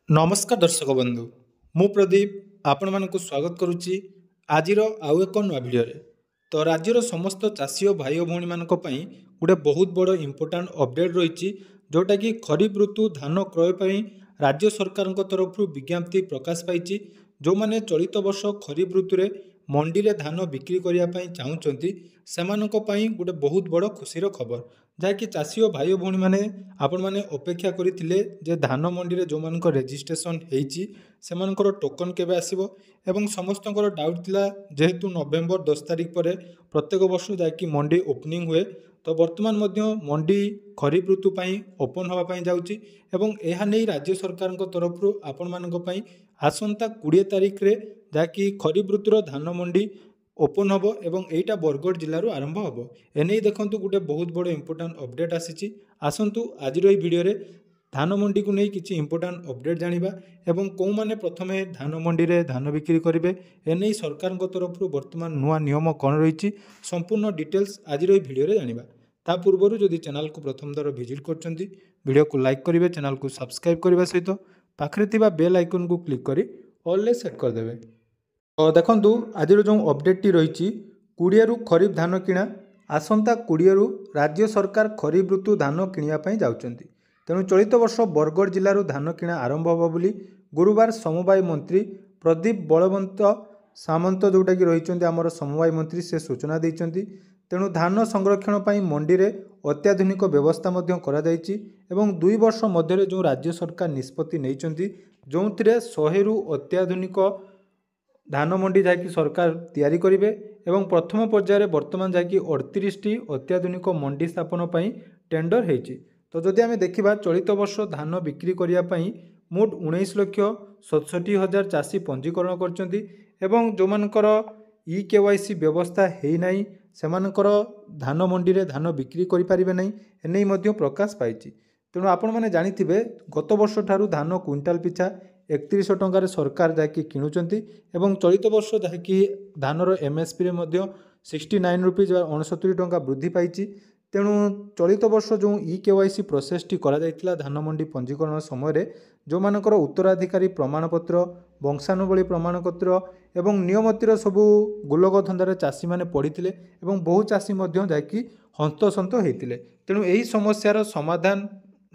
नमस्कार दर्शक बंधु मु प्रदीप आपण मानक स्वागत करुच्ची आजिर आउ एक नुआ भिडियो तो राज्यर समस्त चाषी और भाई भौणी मानक पई गोटे बहुत बड़ इंपोर्टाट अपडेट रही जोटा कि खरीफ ऋतु धान क्रय पर राज्य सरकार तरफ विज्ञप्ति प्रकाश पाई जो मैंने चलित वर्ष खरीफ ऋतु में मंडी रे धान बिक्री करने चाहूँगी से गोटे बहुत बड़ खुशीर खबर जहाँकि चाषी और भाई भौणी मैंने आपण मैंने अपेक्षा करते धान मंडी जो मान रेजिस्ट्रेशन होकर टोकन केवे आसो एवं समस्त डाउट थिला जेहेतु नवेम्बर 10 तारिख पर प्रत्येक वर्ष जहाँकि मंडी ओपनिंग हुए तो वर्तमान मंडी खरीफ ऋतु ओपन होगापाई जाऊँगी एवं यह नहीं राज्य सरकार तरफ आपण मानी आसंता 20 तारिख रे जहाँकि खरीफ ऋतुर धान मंडी ओपन हम एवं एटा बरगढ़ जिलूर आरंभ हम एने देखूँ गोटे बहुत बड़ इंपोर्टाट अपडेट आसी आसतु आज भिडियो धान मंडी को नहीं किसी इंपोर्टाट अपडेट जानिबा एवं कौ माने प्रथमे धान मंडी रे धान बिक्री करेंगे एने सरकार तरफ वर्तमान नुआ नियम कौन रही संपूर्ण डिटेल्स आज भिडियो जानिबा ता पूर्व जदि चैनल को प्रथम दर विजिट करछंती वीडियो को लाइक करेंगे चैनल को सब्सक्राइब करने सहित पाखरे थिबा बेल आइकन को क्लिक करी ऑल ले सेट करदेवे। तो देखंतु आज जो अपडेट टी रही 20 रु खरीफ धान किणा आसंता 20 रु राज्य सरकार खरीफ ऋतु धान किणिया जाउछंती तेणु चलित वर्ष बरगढ़ जिलूर धान किणा आरंभ होब बोली गुरुवार समवाय मंत्री प्रदीप बलवंत सामंत जोटा कि रही आमर समवाय मंत्री से सूचना देइछंती तेणु धान संरक्षण पर मंडी रे अत्याधुनिक व्यवस्था करा जाइछि एवं 2 वर्ष मध्य जो राज्य सरकार निष्पत्ति नैछंती जो 100 रु अत्याधुनिक धान मंडी जहाँकि सरकार तैयारी करेंगे एवं प्रथम पर्यायर वर्तमान जहाँकि 38 टी अत्याधुनिक मंडी स्थापन पर टेंडर होती तो जदि आम देखा चलित वर्ष धान बिक्री करने मोट 19,67,000 चाषी पंजीकरण कर जो मानकर EKYC व्यवस्था है ना से धान मंडी रे धान बिक्री करें ना एने प्रकाश पाई तेणु आपण मैंने जानिथिबे गत वर्ष ठारू धान क्विंटाल पिछा 3100 टंकार सरकार जहाँकि किणुचंती एवं चलित वर्ष जहाँकि धानर MSP रे 69 रुपीज 69 टंका वृद्धि पाई तेणु चलित वर्ष जो EKYC प्रोसेस टी करा जायतिला धान मंडी पंजीकरण समय जो मानकर उत्तराधिकारी प्रमाणपत्र वंशानुबली प्रमाणपत्र एवं नियमतिर सबू गोलक धंदार चाषी मैंने पड़ते एवं बहु चाषी जहाँकि हस्तसंत होते तेणु यही समस्यार समाधान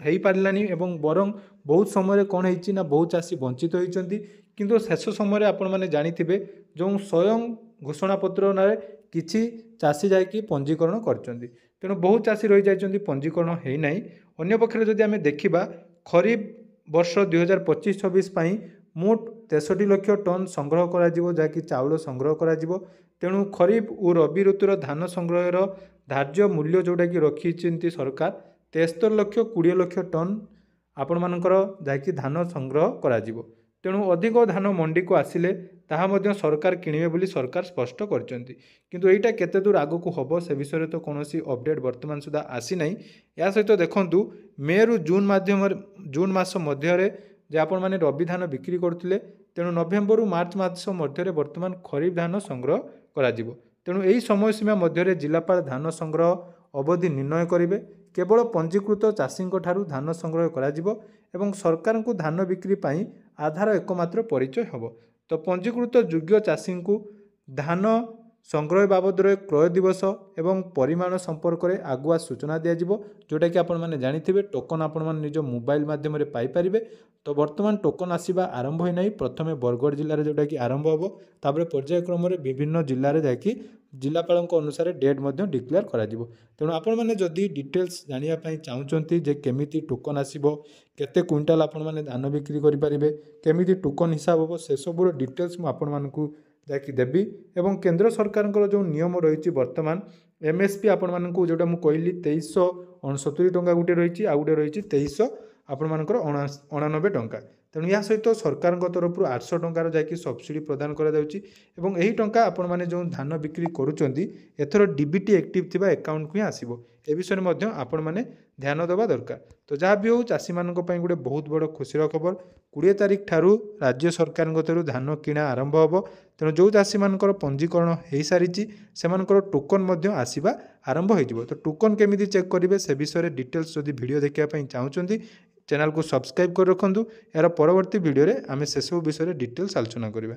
हो पारानी एवं बरं बहुत समय कौन होना बहुत चाषी वंचित होती किंतु शेष समय आपण मैंने जानिथिबे जो स्वयं घोषणा पत्र ना किछि चाषी जाकि पंजीकरण करछंती तेणु बहुत चाषी रही जाइछंती पंजीकरण है ना अन्य पक्षरे जदि आमे देखिबा खरीफ वर्ष 2025-26 पई मोट 63 लाख टन संग्रह करा जिवो जाकि चाउल संग्रह करा जिवो तेणु खरीफ और रबी ऋतुर धान संग्रहर धार्य मूल्य जोटा कि रखिछंती सरकार 73 लाख 20 लाख टन आपण मानकर जाकि धान संग्रह करा जिवो तेणु अधिक धान मंडी को आसिले ताहा मध्य सरकार किणिबे बोली सरकार स्पष्ट करछंती किंतु एटा केते दूर आगो को हबो से विषय तो कोनोसी अपडेट वर्तमान सुधा आसी नै या सहित देखंतु मे रु जून मास मध्य रे जे आपण माने रबी धान बिक्री करथिले तेणु नवेम्बर रु मार्च मास मध्य रे वर्तमान खरीफ धान संग्रह करा जिवो तेणु एही समय सीमा मध्य रे जिलापाल धान संग्रह अवधि निर्णय करिवे केवल पंजीकृत चाषी ठारू धान संग्रह करा जिवो एवं सरकार को धान बिक्री पाई आधार एकमात्र परिचय हब तो पंजीकृत योग्य चाषी को धान संग्रह बाबद क्रय दिवस एवं परिमाण संपर्क में आगुआ सूचना दिज्व जोटा कि आपण मैंने जानिथिबे टोकन आपण मैंने निज मोबाइल माध्यम पाई पारिबे तो वर्तमान टोकन आसीबा आरंभ होई नाही प्रथमे बरगढ़ जिले में जोटा कि आरंभ हम तापर पर्यायक्रम विभिन्न जिले में जाकि जिलापाल अनुसार डेट डिक्लेयर करा जिवो तेणु आपण मैंने जदि डिटेल्स जानिया पई चाहूचंती जे केमिति टोकन आसीबो केते क्विंटाल आपण मैंने धान बिक्री करि परिबे केमिति टोकन हिसाब हो से सब डिटेल्स मु आपण मानकू जाकि देवी एवं केंद्र सरकार जो नियम रही वर्तमान MSP आपण मानकू जोटा मु कहली 2369 टंका गोटे रही आ गोटे रही 2300 आपण मानकर 89 टंका तेणु या सहित सरकार तरफ 800 टंकार जाकि सब्सिडी प्रदान करा जाउची एवं एही टंका आपण माने जो धान बिक्री करूचंती एथर DBT एक्टिव थिबा अकाउंट को ही आसीबो ए विषय में मध्य आपण माने ध्यान देवा दरकार तो जहाँ भी हो चाषी मानक पई गोटे बहुत बड़ खुशीर खबर 20 तारिख ठारू राज्य सरकार तरु धान किणा आरंभ हम तेणु जो चाषी मानकर पंजीकरण हो सारी से टोकन आसवा आरंभ हो तो टोकन केमी चेक करेंगे से विषय डिटेल्स जदि वीडियो देखा चाहूँगी चैनल को सब्सक्राइब कर रखु। यार परवर्ती वीडियो रे आमे सेसबू विषय डिटेल्स आलोचना करिबा।